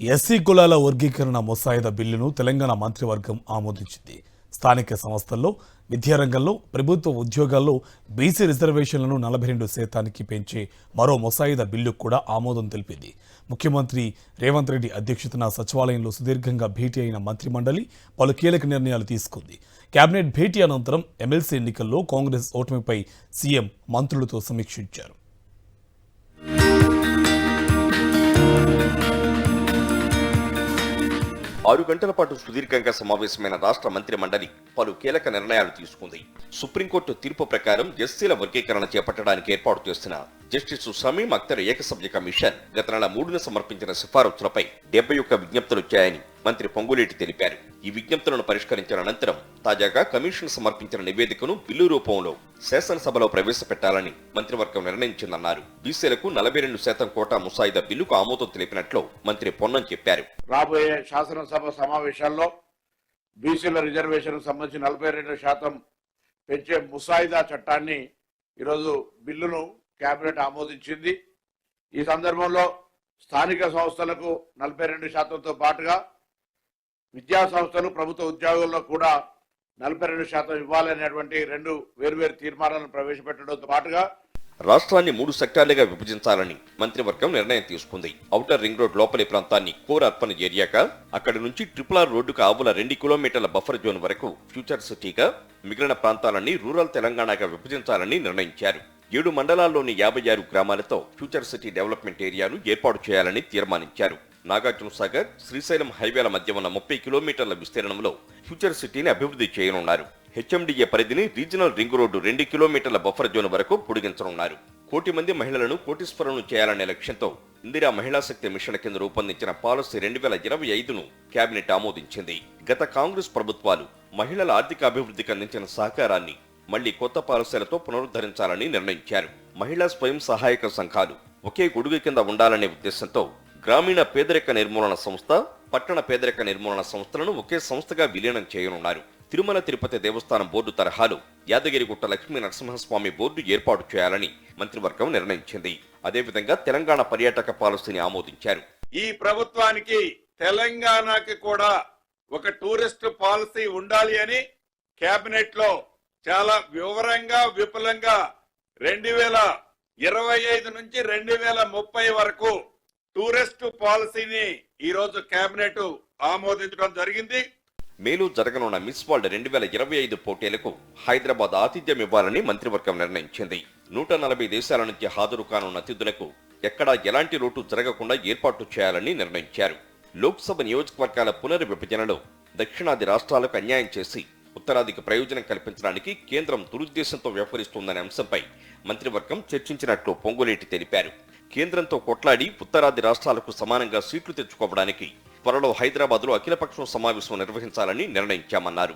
SC కులాల వర్గీకరణ ముసాయిదా బిల్లును తెలంగాణ మంత్రివర్గం ఆమోదించింది. స్థానిక సంస్థల్లో, విద్యారంగంలో, ప్రభుత్వ ఉద్యోగాల్లో బీసీ రిజర్వేషన్లను 42% పెంచే మరో ముసాయిదా బిల్లు కూడా ఆమోదం తెలిపింది. ముఖ్యమంత్రి రేవంత్ రెడ్డి అధ్యక్షతన సచివాలయంలో సుదీర్ఘంగా భేటీ అయిన మంత్రిమండలి పలు కీలక నిర్ణయాలు తీసుకుంది. కేబినెట్ భేటీ అనంతరం ఎమ్మెల్సీ ఎన్నికల్లో కాంగ్రెస్ ఓటమిపై సీఎం మంత్రులతో సమీక్షించారు. 6 గంటల పాటు సుదీర్ఘంగా సమావేశమైన రాష్ట్ర మంత్రి మండలి పలు కీలక నిర్ణయాలు తీసుకుంది. సుప్రీంకోర్టు తీర్పు ప్రకారం ఎస్సీల వర్గీకరణ చేపట్టడానికి ఏర్పాటు చేసిన జస్టిస్ షమీం అఖ్తర్ ఏకసభ్య కమిషన్ గత నెల 3న సమర్పించిన సిఫారసులపై 71 విజ్ఞప్తులొచ్చాయని మంత్రి పొంగులేటి తెలిపారు. ఈ విజ్ఞప్తులను పరిష్కరించిన అనంతరం తాజాగా కమిషన్ సమర్పించిన నివేదికను బిల్లు రూపంలో శాసనసభలో ప్రవేశపెట్టాలని మంత్రివర్గం నిర్ణయించిందన్నారు. బీసీలకు 42% కోటా ముసాయిదా బిల్లుకు ఆమోదం తెలిపినట్లు మంత్రి పొన్నం చెప్పారు. రాబోయే శాసనసభ సమావేశాల్లో బీసీల రిజర్వేషన్ సంబంధించి 42% పెంచే ముసాయిదా చట్టాన్ని ఈరోజు బిల్లును కేబినెట్ ఆమోదించింది. ఈ సందర్భంలో స్థానిక సంస్థలకు 42%తో పాటుగా విద్యా సంస్థలు, ప్రభుత్వ ఉద్యోగుల్లో కూడా 42% ఇవ్వాలనేటువంటి 2 వేర్వేరు తీర్మానాలను ప్రవేశపెట్టడంతో పాటుగా రాష్ట్రాన్ని 3 సెక్టార్లుగా విభజించాలని మంత్రివర్గం నిర్ణయం తీసుకుంది. ఔటర్ రింగ్ రోడ్ లోపలి ప్రాంతాన్ని కోర్ అర్బన్ ఏరియాగా, అక్కడి నుంచి RRR రోడ్డుకు ఆవుల 2 కిలోమీటర్ల బఫర్ జోన్ వరకు ఫ్యూచర్ సిటీగా, మిగిలిన ప్రాంతాలన్నీ రూరల్ తెలంగాణగా విభజించాలని నిర్ణయించారు. 7 మండలాల్లోని 56 గ్రామాలతో ఫ్యూచర్ సిటీ డెవలప్మెంట్ ఏరియాను ఏర్పాటు చేయాలని తీర్మానించారు. నాగార్జున సాగర్, శ్రీశైలం హైవేల మధ్య ఉన్న 30 కిలోమీటర్ల విస్తీర్ణంలో ఫ్యూచర్ సిటీని అభివృద్ధి చేయనున్నారు. హెచ్ఎండిఏ పరిధిని రీజనల్ రింగ్ రోడ్డు 2 కిలోమీటర్ల బఫర్ జోన్ వరకు పొడిగించనున్నారు. 1 కోటి మంది మహిళలను కోటీశ్వరులను చేయాలనే లక్ష్యంతో ఇందిరా మహిళా శక్తి మిషన్ కింద రూపొందించిన పాలసీ 2025ను కేబినెట్ ఆమోదించింది. గత కాంగ్రెస్ ప్రభుత్వాలు మహిళల ఆర్థిక అభివృద్ధికి అందించిన సహకారాన్ని మళ్లీ కొత్త పాలసీలతో పునరుద్ధరించాలని నిర్ణయించారు. మహిళా స్వయం సహాయక సంఘాలు ఒకే గొడుగు కింద ఉండాలనే ఉద్దేశంతో గ్రామీణ పేదరిక నిర్మూలన సంస్థ, పట్టణ పేదరిక నిర్మూలన సంస్థలను ఒకే సంస్థగా విలీనం చేయనున్నారు. తిరుమల తిరుపతి దేవస్థానం బోర్డు తరహాలో యాదగిరిగుట్ట లక్ష్మీ నరసింహస్వామి బోర్డు ఏర్పాటు చేయాలని మంత్రివర్గం నిర్ణయించింది. అదేవిధంగా తెలంగాణ పర్యాటక పాలసీని ఆమోదించారు. ఈ ప్రభుత్వానికి తెలంగాణకి కూడా ఒక టూరిస్ట్ పాలసీ ఉండాలి అని కేబినెట్ లో చాలా వివరంగా, విపులంగా 2025 నుంచి 2030 వరకు టూరిస్ట్ పాలసీని ఈ రోజు కేబినెట్ ఆమోదించడం జరిగింది. మేలో జరగనున్న మిస్ వరల్డ్ 2025 పోటీలకు హైదరాబాద్ ఆతిథ్యం ఇవ్వాలని మంత్రివర్గం నిర్ణయించింది. 140 దేశాల నుంచి హాజరు కానున్న అతిథులకు ఎక్కడా ఎలాంటి లోటు జరగకుండా ఏర్పాటు చేయాలని నిర్ణయించారు. లోక్సభ నియోజకవర్గాల పునర్విభజనలో దక్షిణాది రాష్ట్రాలకు అన్యాయం చేసి ఉత్తరాదికి ప్రయోజనం కల్పించడానికి కేంద్రం దురుద్దేశంతో వ్యవహరిస్తోందనే అంశంపై మంత్రివర్గం చర్చించినట్లు పొంగులేటి తెలిపారు. కేంద్రంతో కొట్లాడి ఉత్తరాది రాష్ట్రాలకు సమానంగా సీట్లు తెచ్చుకోవడానికి త్వరలో హైదరాబాద్లో అఖిలపక్షం సమావేశం నిర్వహించాలని నిర్ణయించామన్నారు.